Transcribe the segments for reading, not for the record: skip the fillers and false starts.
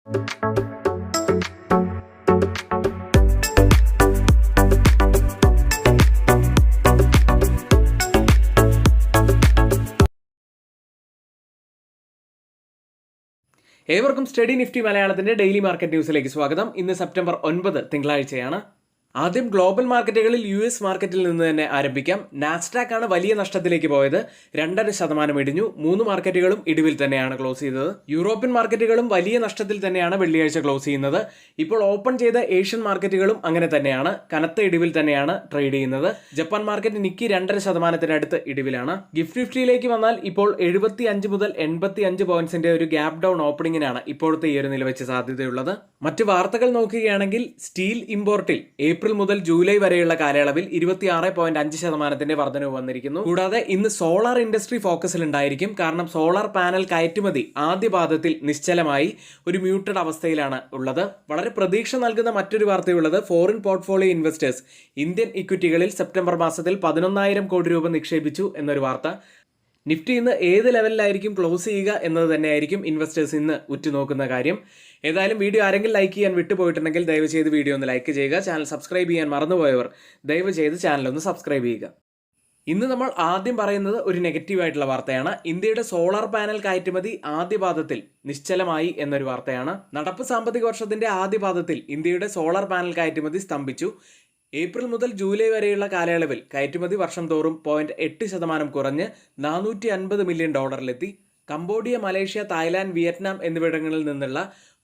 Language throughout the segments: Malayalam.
ഏവർക്കും സ്റ്റഡി നിഫ്റ്റി മലയാളത്തിന്റെ ഡെയിലി മാർക്കറ്റ് ന്യൂസിലേക്ക് സ്വാഗതം. ഇന്ന് സെപ്റ്റംബർ 9 തിങ്കളാഴ്ചയാണ്. ആദ്യം ഗ്ലോബൽ മാർക്കറ്റുകളിൽ US മാർക്കറ്റിൽ നിന്ന് തന്നെ ആരംഭിക്കാം. നാസ്ഡാക്ക് ആണ് വലിയ നഷ്ടത്തിലേക്ക് പോയത്. 2.5% ഇടിഞ്ഞു. 3 മാർക്കറ്റുകളും ഇടിവിൽ തന്നെയാണ് ക്ലോസ് ചെയ്തത്. യൂറോപ്യൻ മാർക്കറ്റുകളും വലിയ നഷ്ടത്തിൽ തന്നെയാണ് വെള്ളിയാഴ്ച ക്ലോസ് ചെയ്യുന്നത്. ഇപ്പോൾ ഓപ്പൺ ചെയ്ത ഏഷ്യൻ മാർക്കറ്റുകളും അങ്ങനെ തന്നെയാണ്, കനത്ത ഇടിവിൽ തന്നെയാണ് ട്രേഡ് ചെയ്യുന്നത്. Japan market Nikkei 2.5% ഇടിവിലാണ്. ഗിഫ്റ്റ് നിഫ്റ്റിയിലേക്ക് വന്നാൽ ഇപ്പോൾ 75 മുതൽ 85 പോയിന്റ്സിന്റെ ഒരു ഗ്യാപ് ഡൗൺ ഓപ്പണിംഗിനാണ് ഇപ്പോഴത്തെ ഈ ഒരു നില വെച്ച് സാധ്യതയുള്ളത്. മറ്റ് വാർത്തകൾ നോക്കുകയാണെങ്കിൽ സ്റ്റീൽ ഇമ്പോർട്ടിൽ ഏപ്രിൽ മുതൽ ജൂലൈ വരെയുള്ള കാലയളവിൽ 26.5% വർധനവ് വന്നിരിക്കുന്നു. കൂടാതെ ഇന്ന് സോളാർ ഇൻഡസ്ട്രി ഫോക്കസിൽ ഉണ്ടായിരിക്കും. കാരണം സോളാർ പാനൽ കയറ്റുമതി ആദ്യ പാദത്തിൽ നിശ്ചലമായി ഒരു മ്യൂട്ടഡ് അവസ്ഥയിലാണ് ഉള്ളത്. വളരെ പ്രതീക്ഷ നൽകുന്ന മറ്റൊരു വാർത്തയുള്ളത് ഫോറിൻ പോർട്ട്ഫോളിയോ ഇൻവെസ്റ്റേഴ്സ് ഇന്ത്യൻ ഇക്വിറ്റികളിൽ സെപ്റ്റംബർ മാസത്തിൽ 11,000 കോടി രൂപ നിക്ഷേപിച്ചു എന്നൊരു വാർത്ത. നിഫ്റ്റി ഇന്ന് ഏത് ലെവലിലായിരിക്കും ക്ലോസ് ചെയ്യുക എന്നത് തന്നെയായിരിക്കും ഇൻവെസ്റ്റേഴ്സ് ഇന്ന് ഉറ്റുനോക്കുന്ന കാര്യം. ഏതായാലും വീഡിയോ ആരെങ്കിലും ലൈക്ക് ചെയ്യാൻ വിട്ടുപോയിട്ടുണ്ടെങ്കിൽ ദയവ് ചെയ്ത് വീഡിയോ ഒന്ന് ലൈക്ക് ചെയ്യുക. ചാനൽ സബ്സ്ക്രൈബ് ചെയ്യാൻ മറന്നുപോയവർ ദയവ് ചെയ്ത് ചാനൽ ഒന്ന് സബ്സ്ക്രൈബ് ചെയ്യുക. ഇന്ന് നമ്മൾ ആദ്യം പറയുന്നത് ഒരു നെഗറ്റീവായിട്ടുള്ള വാർത്തയാണ്. ഇന്ത്യയുടെ സോളാർ പാനൽ കയറ്റുമതി ആദ്യപാദത്തിൽ നിശ്ചലമായി എന്നൊരു വാർത്തയാണ്. നടപ്പ് സാമ്പത്തിക വർഷത്തിന്റെ ആദ്യപാദത്തിൽ ഇന്ത്യയുടെ സോളാർ പാനൽ കയറ്റുമതി സ്തംഭിച്ചു. ഏപ്രിൽ മുതൽ ജൂലൈ വരെയുള്ള കാലയളവിൽ കയറ്റുമതി വർഷം തോറും 0.8% കുറഞ്ഞ് $450 million Cambodia, Malaysia, Thailand, Vietnam എന്നിവിടങ്ങളിൽ നിന്നുള്ള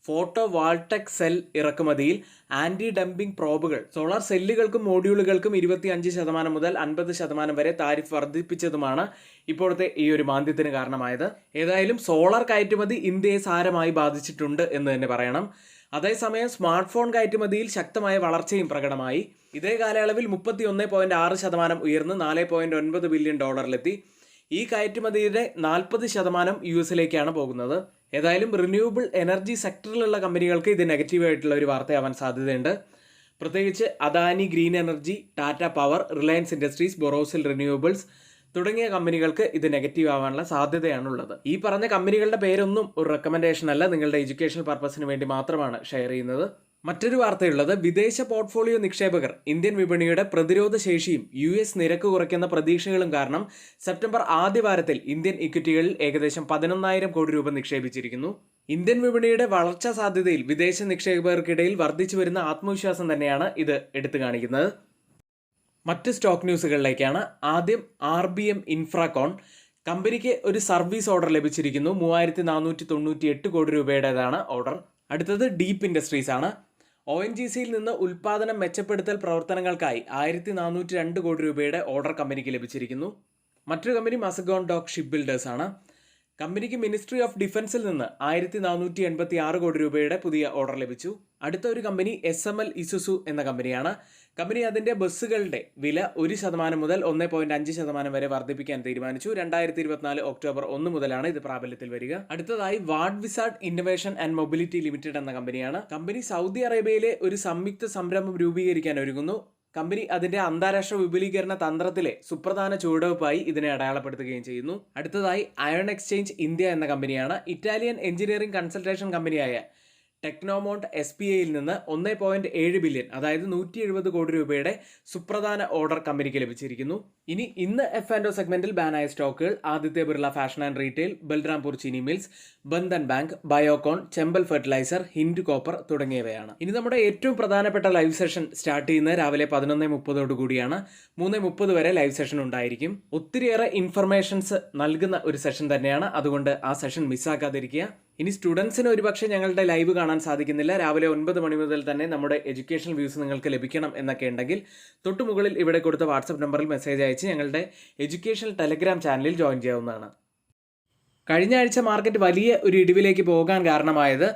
ഫോട്ടോ വാൾടെക് സെൽ ഇറക്കുമതിയിൽ ആന്റി ഡംപിംഗ് പ്രോബുകൾ സോളാർ സെല്ലുകൾക്കും മോഡ്യൂളുകൾക്കും 25% മുതൽ 50% വരെ താരിഫ് വർദ്ധിപ്പിച്ചതുമാണ് ഇപ്പോഴത്തെ ഈ ഒരു മാന്ദ്യത്തിന് കാരണമായത്. ഏതായാലും സോളാർ കയറ്റുമതി ഇന്ത്യയെ സാരമായി ബാധിച്ചിട്ടുണ്ട് എന്ന് തന്നെ പറയണം. അതേസമയം സ്മാർട്ട് ഫോൺ കയറ്റുമതിയിൽ ശക്തമായ വളർച്ചയും പ്രകടമായി. ഇതേ കാലയളവിൽ 31.6% ഉയർന്ന് $4.9 ബില്യൺ ഈ കയറ്റുമതിയുടെ 40% US പോകുന്നത്. ഏതായാലും റിന്യൂവബിൾ എനർജി സെക്ടറിലുള്ള കമ്പനികൾക്ക് ഇത് നെഗറ്റീവായിട്ടുള്ള ഒരു വാർത്തയാവാൻ സാധ്യതയുണ്ട്. പ്രത്യേകിച്ച് Adani green energy, Tata power, Reliance industries, Borosil renewables തുടങ്ങിയ കമ്പനികൾക്ക് ഇത് നെഗറ്റീവ് ആവാനുള്ള സാധ്യതയാണുള്ളത്. ഈ പറഞ്ഞ കമ്പനികളുടെ പേരൊന്നും ഒരു റെക്കമെൻഡേഷൻ അല്ല, നിങ്ങളുടെ എഡ്യൂക്കേഷണൽ പർപ്പസിന് വേണ്ടി മാത്രമാണ് ഷെയർ ചെയ്യുന്നത്. മറ്റൊരു വാർത്തയുള്ളത് വിദേശ പോർട്ട്ഫോളിയോ നിക്ഷേപകർ ഇന്ത്യൻ വിപണിയുടെ പ്രതിരോധ ശേഷിയും US നിരക്ക് കുറയ്ക്കുന്ന പ്രതീക്ഷകളും കാരണം സെപ്റ്റംബർ ആദ്യവാരത്തിൽ ഇന്ത്യൻ ഇക്വിറ്റികളിൽ ഏകദേശം 11,000 കോടി രൂപ നിക്ഷേപിച്ചിരിക്കുന്നു. ഇന്ത്യൻ വിപണിയുടെ വളർച്ചാ സാധ്യതയിൽ വിദേശ നിക്ഷേപകർക്കിടയിൽ വർദ്ധിച്ചു വരുന്ന ആത്മവിശ്വാസം തന്നെയാണ് ഇത് എടുത്തു കാണിക്കുന്നത്. മറ്റ് സ്റ്റോക്ക് ന്യൂസുകളിലേക്കാണ്. ആദ്യം RBM ഇൻഫ്രാകോൺ കമ്പനിക്ക് ഒരു സർവീസ് ഓർഡർ ലഭിച്ചിരിക്കുന്നു. 3,498 കോടി രൂപയുടേതാണ് ഓർഡർ. അടുത്തത് ഡീപ്പ് ഇൻഡസ്ട്രീസ് ആണ്. ONGCയിൽ നിന്ന് ഉൽപാദനം മെച്ചപ്പെടുത്തൽ പ്രവർത്തനങ്ങൾക്കായി 1,402 കോടി രൂപയുടെ ഓർഡർ കമ്പനിക്ക് ലഭിച്ചിരിക്കുന്നു. മറ്റൊരു company Mazagon dock ship builders ആണ്. കമ്പനിക്ക് മിനിസ്ട്രി ഓഫ് ഡിഫൻസിൽ നിന്ന് 1,486 കോടി രൂപയുടെ പുതിയ ഓർഡർ ലഭിച്ചു. അടുത്ത ഒരു കമ്പനി SML ഇസുസു എന്ന കമ്പനിയാണ്. കമ്പനി അതിന്റെ ബസ്സുകളുടെ വില 1% മുതൽ 1.5% വരെ വർദ്ധിപ്പിക്കാൻ തീരുമാനിച്ചു. 2024 ഒക്ടോബർ 1 മുതലാണ് ഇത് പ്രാബല്യത്തിൽ വരിക. അടുത്തതായി Wardwizard innovation and mobility limited എന്ന കമ്പനിയാണ്. കമ്പനി സൗദി അറേബ്യയിലെ ഒരു സംയുക്ത സംരംഭം രൂപീകരിക്കാൻ ഒരുങ്ങുന്നു. കമ്പനി അതിന്റെ അന്താരാഷ്ട്ര വിപുലീകരണ തന്ത്രത്തിലെ സുപ്രധാന ചുവടുവയ്പായി ഇതിനെ അടയാളപ്പെടുത്തുകയും ചെയ്യുന്നു. അടുത്തതായി അയൺ എക്സ്ചേഞ്ച് ഇന്ത്യ എന്ന കമ്പനിയാണ്. ഇറ്റാലിയൻ എഞ്ചിനീയറിംഗ് കൺസൾട്ടേഷൻ കമ്പനിയായ ടെക്നോമോണ്ട് SPAയിൽ നിന്ന് 1.7 ബില്യൺ അതായത് 170 കോടി രൂപയുടെ സുപ്രധാന ഓർഡർ കമ്പനിക്ക് ലഭിച്ചിരിക്കുന്നു. ഇന്ന് F&O സെഗ്മെന്റിൽ ബാനായ സ്റ്റോക്കുകൾ Aditya Birla fashion and retail, Balrampur ചീനി mills, Bandhan bank, Biocon, Chambal fertiliser, hint copper തുടങ്ങിയവയാണ്. ഇനി നമ്മുടെ ഏറ്റവും പ്രധാനപ്പെട്ട ലൈവ് സെഷൻ സ്റ്റാർട്ട് ചെയ്യുന്നത് രാവിലെ 11:30 കൂടിയാണ്. 3:30 വരെ ലൈവ് സെഷൻ ഉണ്ടായിരിക്കും. ഒത്തിരിയേറെ ഇൻഫർമേഷൻസ് നൽകുന്ന ഒരു സെഷൻ തന്നെയാണ്. അതുകൊണ്ട് ആ സെഷൻ മിസ്സാക്കാതിരിക്കുക. ഇനി സ്റ്റുഡൻസിന് ഒരുപക്ഷെ ഞങ്ങളുടെ ലൈവ് കാണാൻ സാധിക്കുന്നില്ല. രാവിലെ 9 മണി മുതൽ തന്നെ നമ്മുടെ എഡ്യൂക്കേഷണൽ വ്യൂസ് നിങ്ങൾക്ക് ലഭിക്കണം എന്നൊക്കെ ഉണ്ടെങ്കിൽ തൊട്ടുമുകളിൽ ഇവിടെ കൊടുത്ത വാട്സപ്പ് നമ്പറിൽ മെസ്സേജ് അയച്ച് ഞങ്ങളുടെ എഡ്യൂക്കേഷണൽ ടെലഗ്രാം ചാനലിൽ ജോയിൻ ചെയ്യാവുന്നതാണ്. കഴിഞ്ഞ ആഴ്ച മാർക്കറ്റ് വലിയ ഒരു ഇടിവിലേക്ക് പോകാൻ കാരണമായത്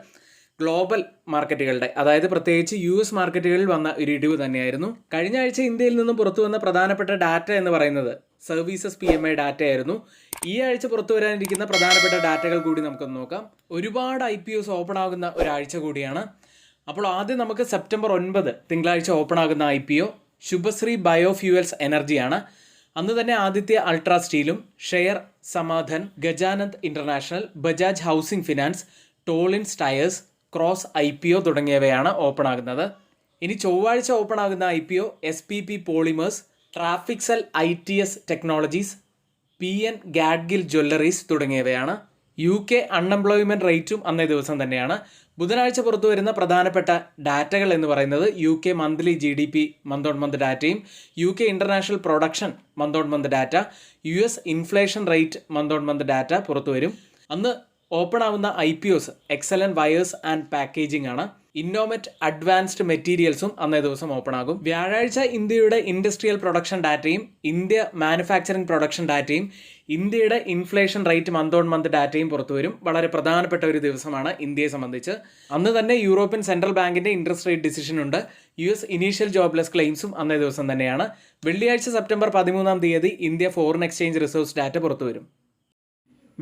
ഗ്ലോബൽ മാർക്കറ്റുകളുടെ, അതായത് പ്രത്യേകിച്ച് US മാർക്കറ്റുകളിൽ വന്ന ഒരു ഇടിവ് തന്നെയായിരുന്നു. കഴിഞ്ഞ ആഴ്ച ഇന്ത്യയിൽ നിന്നും പുറത്തു വന്ന പ്രധാനപ്പെട്ട ഡാറ്റ എന്ന് പറയുന്നത് സർവീസസ് PMI ഡാറ്റ ആയിരുന്നു. ഈ ആഴ്ച പുറത്തു വരാനിരിക്കുന്ന പ്രധാനപ്പെട്ട ഡാറ്റകൾ കൂടി നമുക്കൊന്ന് നോക്കാം. ഒരുപാട് IPOs ഓപ്പൺ ആകുന്ന ഒരാഴ്ച കൂടിയാണ്. അപ്പോൾ ആദ്യം നമുക്ക് സെപ്റ്റംബർ 9 തിങ്കളാഴ്ച ഓപ്പൺ ആകുന്ന IPO ശുഭശ്രീ ബയോഫ്യൂവൽസ് എനർജിയാണ്. അന്ന് തന്നെ ആദിത്യ അൾട്രാ സ്റ്റീലും, share Samadhan, Gajanand international, Bajaj housing finance, Tolins tyres, Kross IPO തുടങ്ങിയവയാണ് ഓപ്പൺ ആകുന്നത്. ഇനി ചൊവ്വാഴ്ച ഓപ്പൺ ആകുന്ന IPO SPP polymers, Trafiksol ITS technologies, PN Gadgil jewellers തുടങ്ങിയവയാണ്. UK അൺഎംപ്ലോയ്മെൻറ്റ് റേറ്റും അന്നേ ദിവസം തന്നെയാണ്. ബുധനാഴ്ച പുറത്തു വരുന്ന പ്രധാനപ്പെട്ട ഡാറ്റകൾ എന്ന് പറയുന്നത് UK monthly GDP month on month ഡാറ്റയും, UK international production month on month data, US inflation rate month on month data പുറത്തു വരും. അന്ന് ഓപ്പൺ ആവുന്ന IPOs excellent wires and packaging ആണ്. ഇന്നോമെറ്റ് അഡ്വാൻസ്ഡ് മെറ്റീരിയൽസും അന്നേ ദിവസം ഓപ്പൺ ആകും. വ്യാഴാഴ്ച ഇന്ത്യയുടെ ഇൻഡസ്ട്രിയൽ പ്രൊഡക്ഷൻ ഡാറ്റയും, ഇന്ത്യ മാനുഫാക്ചറിംഗ് പ്രൊഡക്ഷൻ ഡാറ്റയും, ഇന്ത്യയുടെ inflation rate month on month ഡാറ്റയും പുറത്തു വരും. വളരെ പ്രധാനപ്പെട്ട ഒരു ദിവസമാണ് ഇന്ത്യയെ സംബന്ധിച്ച്. അന്ന് തന്നെ യൂറോപ്യൻ സെൻട്രൽ ബാങ്കിന്റെ ഇൻട്രസ്റ്റ് റേറ്റ് ഡിസിഷൻ ഉണ്ട്. US ഇനീഷ്യൽ ജോബ്ലെസ് ക്ലെയിംസും അന്നേ ദിവസം തന്നെയാണ്. വെള്ളിയാഴ്ച September 13 India foreign exchange reserves data പുറത്തു വരും.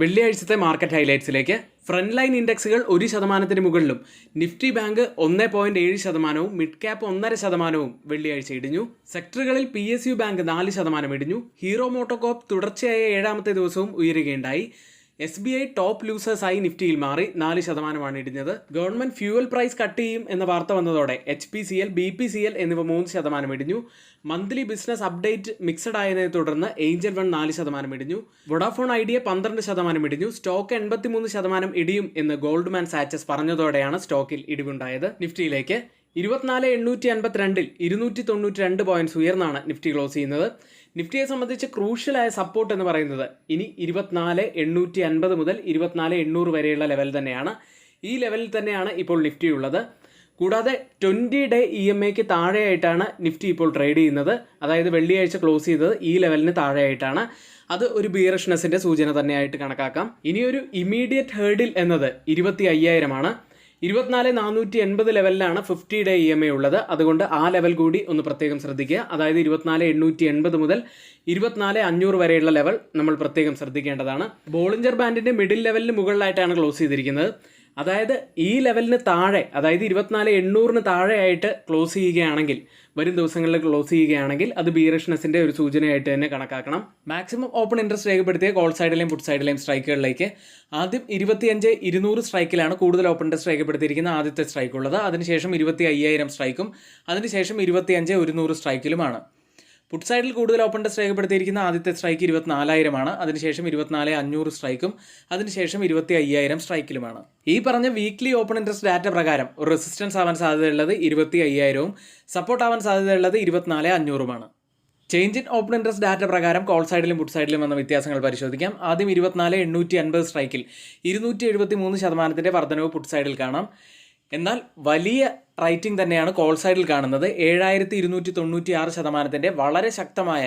വെള്ളിയാഴ്ചത്തെ മാർക്കറ്റ് ഹൈലൈറ്റ്സിലേക്ക്. ഫ്രണ്ട് ലൈൻ ഇൻഡെക്സുകൾ 1% മുകളിലും, നിഫ്റ്റി ബാങ്ക് 1.7%, മിഡ് ക്യാപ്പ് 1.5% വെള്ളിയാഴ്ച ഇടിഞ്ഞു. സെക്ടറുകളിൽ PSU ബാങ്ക് 4% ഇടിഞ്ഞു. ഹീറോ മോട്ടോകോപ്പ് തുടർച്ചയായ 7ാമത്തെ ദിവസവും ഉയരുകയുണ്ടായി. SBI ടോപ്പ് ലൂസേഴ്സായി നിഫ്റ്റിയിൽ മാറി, 4% ഇടിഞ്ഞത്. ഗവൺമെന്റ് ഫ്യൂവൽ പ്രൈസ് കട്ട് ചെയ്യും എന്ന വാർത്ത വന്നതോടെ HPCL, BPCL എന്നിവ 3% ഇടിഞ്ഞു. മന്ത്ലി ബിസിനസ് അപ്ഡേറ്റ് മിക്സഡ് ആയതിനെ തുടർന്ന് ഏഞ്ചൽ വൺ 4% ഇടിഞ്ഞു. വോഡാഫോൺ ഐഡിയ 12% ഇടിഞ്ഞു. സ്റ്റോക്ക് 83% ഇടിയും എന്ന് ഗോൾഡ്മാൻ സാച്ചസ് പറഞ്ഞതോടെയാണ് സ്റ്റോക്കിൽ ഇടിവുണ്ടായത്. നിഫ്റ്റിയിലേക്ക് 24,852 292 പോയിന്റ്സ് ഉയർന്നാണ് നിഫ്റ്റി ക്ലോസ് ചെയ്യുന്നത്. നിഫ്റ്റിയെ സംബന്ധിച്ച് ക്രൂഷ്യലായ സപ്പോർട്ട് എന്ന് പറയുന്നത് ഇനി 24,850 മുതൽ 24,800 വരെയുള്ള ലെവൽ തന്നെയാണ്. ഈ ലെവലിൽ തന്നെയാണ് ഇപ്പോൾ നിഫ്റ്റി ഉള്ളത്. കൂടാതെ 20 ഡേ EMAയ്ക്ക് താഴെയായിട്ടാണ് നിഫ്റ്റി ഇപ്പോൾ ട്രേഡ് ചെയ്യുന്നത്. അതായത് വെള്ളിയാഴ്ച ക്ലോസ് ചെയ്തത് ഈ ലെവലിന് താഴെയായിട്ടാണ്. അത് ഒരു ബിയറിഷ്നെസ്സിൻ്റെ സൂചന തന്നെയായിട്ട് കണക്കാക്കാം. ഇനിയൊരു ഇമീഡിയറ്റ് ഹേർഡിൽ എന്നത് 25,000 ആണ്. 24,480 ലെവലിലാണ് 50 ഡേ EMA ഉള്ളത്. അതുകൊണ്ട് ആ ലെവൽ കൂടി ഒന്ന് പ്രത്യേകം ശ്രദ്ധിക്കുക. അതായത് 24,880 മുതൽ 24,500 വരെയുള്ള ലെവൽ നമ്മൾ പ്രത്യേകം ശ്രദ്ധിക്കേണ്ടതാണ്. ബോളിഞ്ചർ ബാൻഡിൻ്റെ മിഡിൽ ലെവലിന് മുകളിലായിട്ടാണ് ക്ലോസ് ചെയ്തിരിക്കുന്നത്. അതായത് ഈ ലെവലിന് താഴെ, അതായത് 24,800 താഴെയായിട്ട് ക്ലോസ് ചെയ്യുകയാണെങ്കിൽ, വരും ദിവസങ്ങളിൽ ക്ലോസ് ചെയ്യുകയാണെങ്കിൽ അത് ബിയറിഷ്നെസ്സിൻ്റെ ഒരു സൂചനയായിട്ട് തന്നെ കണക്കാക്കണം. മാക്സിമം ഓപ്പൺ ഇൻട്രസ്റ്റ് രേഖപ്പെടുത്തിയ കോൾ സൈഡിലെയും പുട്ട് സൈഡിലെയും സ്ട്രൈക്കുകളിലേക്ക് ആദ്യം 25,200 സ്ട്രൈക്കിലാണ് കൂടുതൽ ഓപ്പൺ ഇൻട്രസ്റ്റ് രേഖപ്പെടുത്തിയിരിക്കുന്ന ആദ്യത്തെ സ്ട്രൈക്ക് ഉള്ളത്. അതിനുശേഷം 25,000 സ്ട്രൈക്കും അതിനുശേഷം 25,100 സ്ട്രൈക്കിലുമാണ്. പുട്ട് സൈഡിൽ കൂടുതൽ ഓപ്പൺ ഇൻട്രസ്റ്റ് രേഖപ്പെടുത്തിയിരിക്കുന്ന ആദ്യത്തെ സ്ട്രൈക്ക് 24,000 ആണ്. അതിനുശേഷം 24,500 സ്ട്രൈക്കും അതിനുശേഷം 25,000 സ്ട്രൈക്കിലുമാണ്. ഈ പറഞ്ഞ വീക്ക്ലി ഓപ്പൺ ഇൻട്രസ്റ്റ് ഡാറ്റ പ്രകാരം ഒരു റെസിസ്റ്റൻസ് ആവാൻ സാധ്യതയുള്ളത് 25,000ഉം സപ്പോർട്ട് ആവാൻ സാധ്യതയുള്ളത് 24,500ഉമാണ്. Change in open interest data പ്രകാരം കോൾ സൈഡിലും പുട്ട് സൈഡിലും വന്ന വ്യത്യാസങ്ങൾ പരിശോധിക്കാം. ആദ്യം 24,850 സ്ട്രൈക്കിൽ 273% വർധനവ് പുട്ട് സൈഡിൽ കാണാം. എന്നാൽ വലിയ റൈറ്റിംഗ് തന്നെയാണ് കോൾ സൈഡിൽ കാണുന്നത്. 7,296% വളരെ ശക്തമായ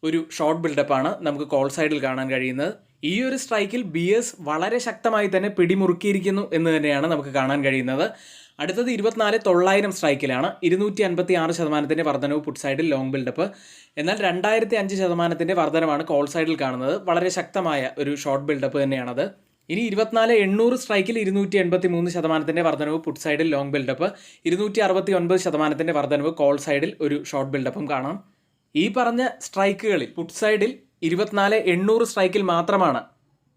ഒരു ഷോർട്ട് ബിൽഡപ്പാണ് നമുക്ക് കോൾ സൈഡിൽ കാണാൻ കഴിയുന്നത്. ഈ ഒരു സ്ട്രൈക്കിൽ ബിയേഴ്സ് വളരെ ശക്തമായി തന്നെ പിടിമുറുക്കിയിരിക്കുന്നു എന്ന് തന്നെയാണ് നമുക്ക് കാണാൻ കഴിയുന്നത്. അടുത്തത് 24,900 സ്ട്രൈക്കിലാണ് 256% വർധനവ് പുട്ട് സൈഡിൽ ലോങ് ബിൽഡപ്പ്. എന്നാൽ 2,005% വർധനമാണ് കോൾ സൈഡിൽ കാണുന്നത്. വളരെ ശക്തമായ ഒരു ഷോർട്ട് ബിൽഡപ്പ് തന്നെയാണത്. ഇനി 24,800 സ്ട്രൈക്കിൽ 283% വർധനവ് പുട്ട് സൈഡിൽ ലോങ് ബിൽഡപ്പ്, 269% വർധനവ് കോൾ സൈഡിൽ ഒരു ഷോർട്ട് ബിൽഡപ്പും കാണാം. ഈ പറഞ്ഞ സ്ട്രൈക്കുകളിൽ പുട്ട് സൈഡിൽ 24,800 സ്ട്രൈക്കിൽ മാത്രമാണ്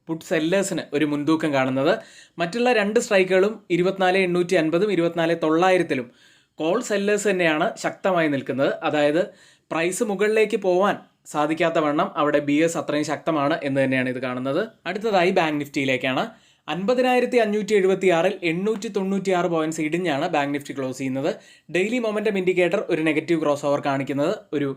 പുട്ട് സെല്ലേഴ്സിന് ഒരു മുൻതൂക്കം കാണുന്നത്. മറ്റുള്ള 2 സ്ട്രൈക്കുകളും 24,850ഉം 24,900ലും കോൾ സെല്ലേഴ്സ് തന്നെയാണ് ശക്തമായി നിൽക്കുന്നത്. അതായത് പ്രൈസ് മുകളിലേക്ക് പോവാൻ സാധിക്കാത്ത വണ്ണം അവിടെ ബിയേഴ്സ് അത്രയും ശക്തമാണ് എന്ന് തന്നെയാണ് ഇത് കാണുന്നത്. അടുത്തതായി ബാങ്ക് നിഫ്റ്റിയിലേക്കാണ്. 50,576-ൽ 896 പോയിന്റ്സ് ഇടിഞ്ഞാണ് ബാങ്ക് നിഫ്റ്റി ക്ലോസ് ചെയ്യുന്നത്. ഡെയിലി മൊമെന്റം ഇൻഡിക്കേറ്റർ ഒരു നെഗറ്റീവ് ക്രോസ് ഓവർ കാണിക്കുന്നത് ഒരു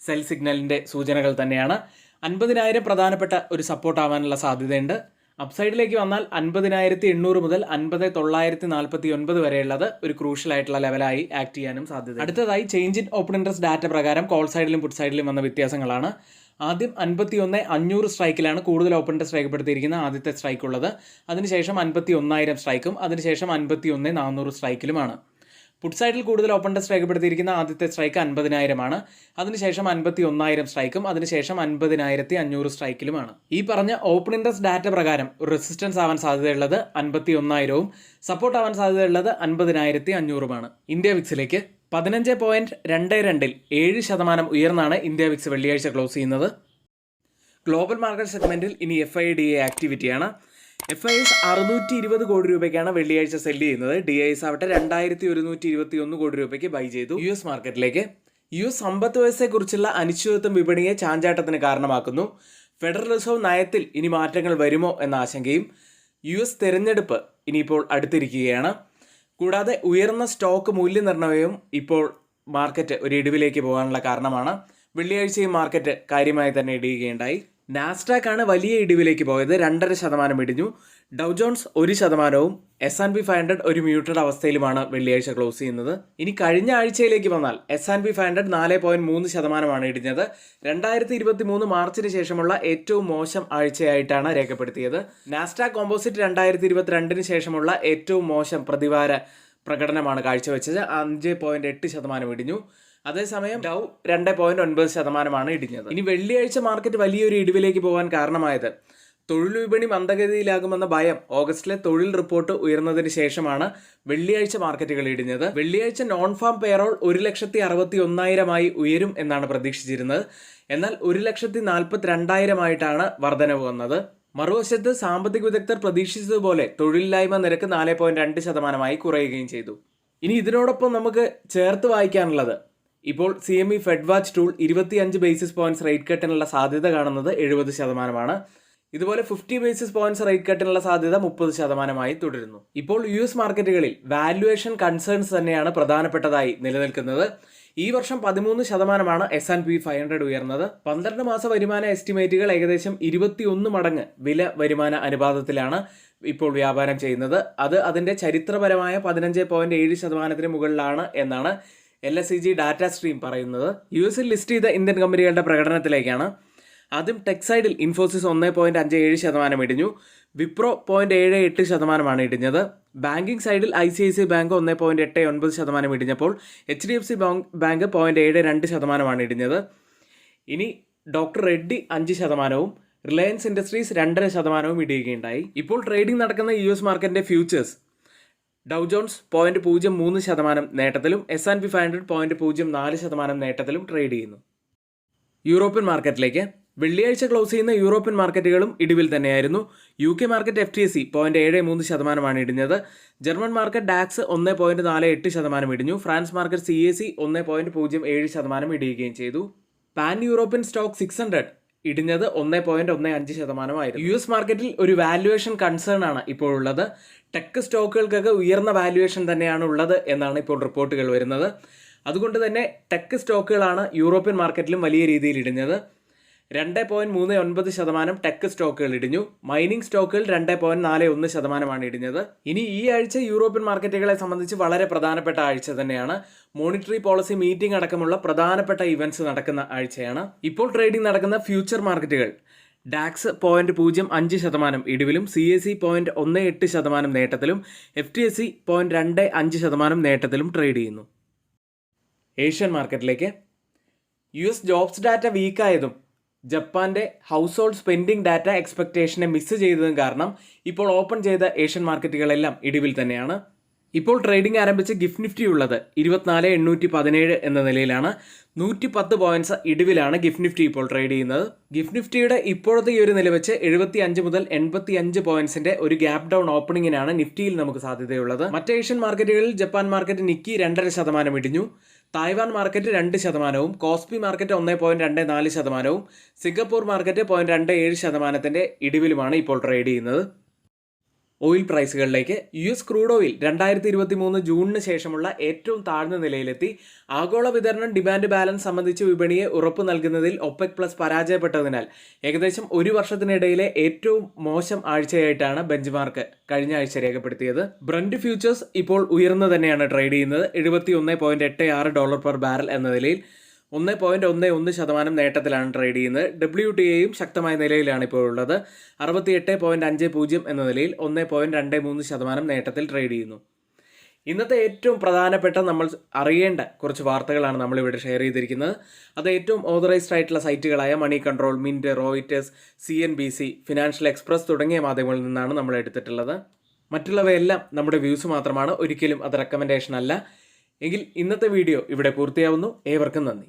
സെൽ സിഗ്നലിൻ്റെ സൂചനകൾ തന്നെയാണ്. 50,000 പ്രധാനപ്പെട്ട ഒരു സപ്പോർട്ട് ആവാനുള്ള സാധ്യതയുണ്ട്. അപ്സൈഡിലേക്ക് വന്നാൽ 50,800 മുതൽ 50,949 വരെയുള്ളത് ഒരു ക്രൂഷ്യൽ ആയിട്ടുള്ള ലെവലായി ആക്ട് ചെയ്യാനും സാധ്യത. അടുത്തതായി change in open interest data പ്രകാരം കോൾ സൈഡിലും പുട്ട് സൈഡിലും വന്ന വ്യത്യാസങ്ങളാണ്. ആദ്യം 51,500 സ്ട്രൈക്കിലാണ് കൂടുതൽ ഓപ്പൺ ഇൻട്രസ്റ്റ് രേഖപ്പെടുത്തിയിരിക്കുന്ന ആദ്യത്തെ സ്ട്രൈക്ക് ഉള്ളത്. അതിനുശേഷം 51,000 സ്ട്രൈക്കും അതിനുശേഷം 51,400 സ്ട്രൈക്കിലുമാണ്. പുട്ട് സൈഡിൽ കൂടുതൽ ഓപ്പൺ ഇൻട്രസ്റ്റ് രേഖപ്പെടുത്തിയിരിക്കുന്ന ആദ്യത്തെ സ്ട്രൈക്ക് 50,000 ആണ്. അതിനുശേഷം 51,000 സ്ട്രൈക്കും അതിനുശേഷം 50,500 സ്ട്രൈക്കിലുമാണ്. ഈ പറഞ്ഞ ഓപ്പൺ ഇൻട്രസ്റ്റ് ഡാറ്റ പ്രകാരം റെസിസ്റ്റൻസ് ആവാൻ സാധ്യതയുള്ളത് 51,000ഉം സപ്പോർട്ട് ആവാൻ സാധ്യതയുള്ളത് 50,500ഉമാണ്. ഇന്ത്യ വിക്സിലേക്ക് 15.22-ൽ 7% ഉയർന്നാണ് ഇന്ത്യ വിക്സ് വെള്ളിയാഴ്ച ക്ലോസ് ചെയ്യുന്നത്. ഗ്ലോബൽ മാർക്കറ്റ് സെഗ്മെന്റിൽ ഇനി FIDA ആക്ടിവിറ്റിയാണ്. FIS 620 കോടി രൂപയ്ക്കാണ് വെള്ളിയാഴ്ച സെല്ല് ചെയ്യുന്നത്. DIS ആവട്ടെ 2121 കോടി രൂപയ്ക്ക് ബൈ ചെയ്തു. US മാർക്കറ്റിലേക്ക് US സമ്പദ് വ്യവസ്ഥയെക്കുറിച്ചുള്ള അനിശ്ചിതത്വം വിപണിയെ ചാഞ്ചാട്ടത്തിന് കാരണമാക്കുന്നു. ഫെഡറൽ റിസർവ് നയത്തിൽ ഇനി മാറ്റങ്ങൾ വരുമോ എന്ന ആശങ്കയും. US തെരഞ്ഞെടുപ്പ് ഇനിയിപ്പോൾ അടുത്തിരിക്കുകയാണ്. കൂടാതെ ഉയർന്ന സ്റ്റോക്ക് മൂല്യനിർണ്ണയവും ഇപ്പോൾ മാർക്കറ്റ് ഒരു ഇടിവിലേക്ക് പോകാനുള്ള കാരണമാണ്. വെള്ളിയാഴ്ചയും മാർക്കറ്റ് കാര്യമായി തന്നെ ഇടിയുകയുണ്ടായി. നാസ്ഡാക്ക് ആണ് വലിയ ഇടിവിലേക്ക് പോയത്. 2.5% ഇടിഞ്ഞു. ഡൗ ജോൺസ് 1%വും S&P 500 ഒരു മ്യൂട്ടഡ് അവസ്ഥയിലുമാണ് വെള്ളിയാഴ്ച ക്ലോസ് ചെയ്യുന്നത്. ഇനി കഴിഞ്ഞ ആഴ്ചയിലേക്ക് വന്നാൽ S&P 500 4.3% ഇടിഞ്ഞത്. 2023 മാർച്ചിന് ശേഷമുള്ള ഏറ്റവും മോശം ആഴ്ചയായിട്ടാണ് രേഖപ്പെടുത്തിയത്. നാസ്ഡാക്ക് കോമ്പോസിറ്റ് 2022 ശേഷമുള്ള ഏറ്റവും മോശം പ്രതിവാര പ്രകടനമാണ് കാഴ്ചവെച്ചത്. 5.8% ഇടിഞ്ഞു. അതേസമയം ഡൗ 2.9% ഇടിഞ്ഞത്. ഇനി വെള്ളിയാഴ്ച മാർക്കറ്റ് വലിയൊരു ഇടിവിലേക്ക് പോകാൻ കാരണമായത് തൊഴിൽ വിപണി മന്ദഗതിയിലാകുമെന്ന ഭയം ഓഗസ്റ്റിലെ തൊഴിൽ റിപ്പോർട്ട് ഉയർന്നതിന് ശേഷമാണ് വെള്ളിയാഴ്ച മാർക്കറ്റുകൾ ഇടിഞ്ഞത്. വെള്ളിയാഴ്ച നോൺ ഫാം പേറോൾ 1,61,000 ഉയരും എന്നാണ് പ്രതീക്ഷിച്ചിരുന്നത്. എന്നാൽ 1,42,000 വർധനവ് വന്നത്. മറുവശത്ത് സാമ്പത്തിക വിദഗ്ധർ പ്രതീക്ഷിച്ചതുപോലെ തൊഴിലില്ലായ്മ നിരക്ക് 4.2% കുറയുകയും ചെയ്തു. ഇനി ഇതിനോടൊപ്പം നമുക്ക് ചേർത്ത് വായിക്കാനുള്ളത്, ഇപ്പോൾ CME fed watch tool 25 basis points rate കട്ടിനുള്ള സാധ്യത കാണുന്നത് 70%. ഇതുപോലെ 50 ബേസിസ് പോയിന്റ്സ് റേറ്റ് കട്ടിനുള്ള സാധ്യത 30% തുടരുന്നു. ഇപ്പോൾ US മാർക്കറ്റുകളിൽ വാല്യുവേഷൻ കൺസേൺസ് തന്നെയാണ് പ്രധാനപ്പെട്ടതായി നിലനിൽക്കുന്നത്. ഈ വർഷം 13% S&P 500 ഉയർന്നത്. 12 മാസ വരുമാന എസ്റ്റിമേറ്റുകൾ ഏകദേശം 21 മടങ്ങ് വില വരുമാന അനുപാതത്തിലാണ് ഇപ്പോൾ വ്യാപാരം ചെയ്യുന്നത്. അത് അതിന്റെ ചരിത്രപരമായ 15.7% മുകളിലാണ് എന്നാണ് LSEG ഡാറ്റ സ്ട്രീം പറയുന്നത്. US ലിസ്റ്റ് ചെയ്ത ഇന്ത്യൻ കമ്പനികളുടെ പ്രകടനത്തിലേക്കാണ്. ആദ്യം ടെക് സൈഡിൽ ഇൻഫോസിസ് 1.57% ഇടിഞ്ഞു. വിപ്രോ 0.78% ഇടിഞ്ഞത്. ബാങ്കിങ് സൈഡിൽ ICICI ബാങ്ക് 1.89% ഇടിഞ്ഞപ്പോൾ HDFC ബാങ്ക് 0.72% ഇടിഞ്ഞത്. ഇനി ഡോക്ടർ റെഡ്ഡി 5%വും റിലയൻസ് ഇൻഡസ്ട്രീസ് 2.5% ഇടിയുകയുണ്ടായി. ഇപ്പോൾ ട്രേഡിംഗ് നടക്കുന്ന US മാർക്കറ്റിന്റെ ഫ്യൂച്ചേഴ്സ് ഡൗ ജോൺസ് 0.03% നേട്ടത്തിലും S&P 500 0.04% നേട്ടത്തിലും ട്രേഡ് ചെയ്യുന്നു. യൂറോപ്യൻ മാർക്കറ്റിലേക്ക് വെള്ളിയാഴ്ച ക്ലോസ് ചെയ്യുന്ന യൂറോപ്യൻ മാർക്കറ്റുകളും ഇടിവിൽ തന്നെയായിരുന്നു. UK market FTSE 0.73% ഇടിഞ്ഞത്. German market DAX 1.48% ഇടിഞ്ഞു. ഫ്രാൻസ് മാർക്കറ്റ് CAC 1.07% ഇടിയുകയും ചെയ്തു. പാൻ യൂറോപ്യൻ സ്റ്റോക്ക് 600 ഇടിഞ്ഞത് 1.15% US മാർക്കറ്റിൽ ഒരു വാല്യുവേഷൻ കൺസേൺ ആണ് ഇപ്പോഴുള്ളത്. ടെക് സ്റ്റോക്കുകൾക്കൊക്കെ ഉയർന്ന വാല്യുവേഷൻ തന്നെയാണ് ഉള്ളത് എന്നാണ് ഇപ്പോൾ റിപ്പോർട്ടുകൾ വരുന്നത്. അതുകൊണ്ട് തന്നെ ടെക് സ്റ്റോക്കുകളാണ് യൂറോപ്യൻ മാർക്കറ്റിലും വലിയ രീതിയിൽ ഇടിഞ്ഞത്. 2.39% ടെക് സ്റ്റോക്കുകൾ ഇടിഞ്ഞു. മൈനിങ് സ്റ്റോക്കുകൾ 2.41% ഇടിഞ്ഞത്. ഇനി ഈ ആഴ്ച യൂറോപ്യൻ മാർക്കറ്റുകളെ സംബന്ധിച്ച് വളരെ പ്രധാനപ്പെട്ട ആഴ്ച തന്നെയാണ്. മോണിറ്ററി പോളിസി മീറ്റിംഗ് അടക്കമുള്ള പ്രധാനപ്പെട്ട ഇവന്റ്സ് നടക്കുന്ന ആഴ്ചയാണ്. ഇപ്പോൾ ട്രേഡിംഗ് നടക്കുന്ന ഫ്യൂച്ചർ മാർക്കറ്റുകൾ ഡാക്സ് 0.05% ഇടിവിലും CAC 0.18% നേട്ടത്തിലും FTSE 0.25% നേട്ടത്തിലും ട്രേഡ് ചെയ്യുന്നു. ഏഷ്യൻ മാർക്കറ്റിലേക്ക് US ജോബ്സ് ഡാറ്റ വീക്കായതും ജപ്പാന്റെ ഹൗസ് ഹോൾഡ് സ്പെൻഡിംഗ് ഡാറ്റ എക്സ്പെക്ടേഷനെ മിസ് ചെയ്തതും കാരണം ഇപ്പോൾ ഓപ്പൺ ചെയ്ത ഏഷ്യൻ മാർക്കറ്റുകളെല്ലാം ഇടിവിൽ തന്നെയാണ്. ഇപ്പോൾ ട്രേഡിംഗ് ആരംഭിച്ച ഗിഫ്റ്റ് നിഫ്റ്റി ഉള്ളത് 24,817 എന്ന നിലയിലാണ്. 110 പോയിന്റ്സ് ഇടിവിലാണ് ഗിഫ്റ്റ് നിഫ്റ്റി ഇപ്പോൾ ട്രേഡ് ചെയ്യുന്നത്. ഗിഫ്റ്റ് നിഫ്റ്റിയുടെ ഇപ്പോഴത്തെ ഈ ഒരു നില വെച്ച് 75 മുതൽ 85 പോയിന്റ്സിന്റെ ഒരു ഗ്യാപ് ഡൗൺ ഓപ്പണിംഗിനാണ് നിഫ്റ്റിയിൽ നമുക്ക് സാധ്യതയുള്ളത്. മറ്റ് ഏഷ്യൻ മാർക്കറ്റുകളിൽ ജപ്പാൻ മാർക്കറ്റ് നിക്കി 2.5% ഇടിഞ്ഞു. തായ്വാൻ മാർക്കറ്റ് 2%വും കോസ്പി മാർക്കറ്റ് 1.24%വും സിംഗപ്പൂർ മാർക്കറ്റ് 0.27% ഇടിവിലുമാണ് ഇപ്പോൾ ട്രേഡ് ചെയ്യുന്നത്. ഓയിൽ പ്രൈസുകളിലേക്ക് US ക്രൂഡ് ഓയിൽ 2023 ജൂണിന് ശേഷമുള്ള ഏറ്റവും താഴ്ന്ന നിലയിലെത്തി. ആഗോള വിതരണം ഡിമാൻഡ് ബാലൻസ് സംബന്ധിച്ച് വിപണിയെ ഉറപ്പു നൽകുന്നതിൽ OPEC പ്ലസ് പരാജയപ്പെട്ടതിനാൽ ഏകദേശം ഒരു വർഷത്തിനിടയിലെ ഏറ്റവും മോശം ആഴ്ചയായിട്ടാണ് ബെഞ്ച്മാർക്ക് കഴിഞ്ഞ ആഴ്ച രേഖപ്പെടുത്തിയത്. ബ്രന്റ് ഫ്യൂച്ചേഴ്സ് ഇപ്പോൾ ഉയർന്നു തന്നെയാണ് ട്രേഡ് ചെയ്യുന്നത്. $71.86 പെർ ബാരൽ എന്ന നിലയിൽ 1.11% നേട്ടത്തിലാണ് ട്രേഡ് ചെയ്യുന്നത്. WTIയും ശക്തമായ നിലയിലാണ് ഇപ്പോൾ ഉള്ളത്. 68.50 എന്ന നിലയിൽ 1.23% നേട്ടത്തിൽ ട്രേഡ് ചെയ്യുന്നു. ഇന്നത്തെ ഏറ്റവും പ്രധാനപ്പെട്ട നമ്മൾ അറിയേണ്ട കുറച്ച് വാർത്തകളാണ് നമ്മളിവിടെ ഷെയർ ചെയ്തിരിക്കുന്നത്. അത് ഏറ്റവും ഓതറൈസ്ഡ് ആയിട്ടുള്ള സൈറ്റുകളായ Moneycontrol, Mint, Reuters, CNBC, financial express തുടങ്ങിയ മാധ്യമങ്ങളിൽ നിന്നാണ് നമ്മൾ എടുത്തിട്ടുള്ളത്. മറ്റുള്ളവയെല്ലാം നമ്മുടെ വ്യൂസ് മാത്രമാണ്, ഒരിക്കലും അത് റെക്കമെൻഡേഷൻ അല്ല. എങ്കിൽ ഇന്നത്തെ വീഡിയോ ഇവിടെ പൂർത്തിയാവുന്നു. ഏവർക്കും നന്ദി.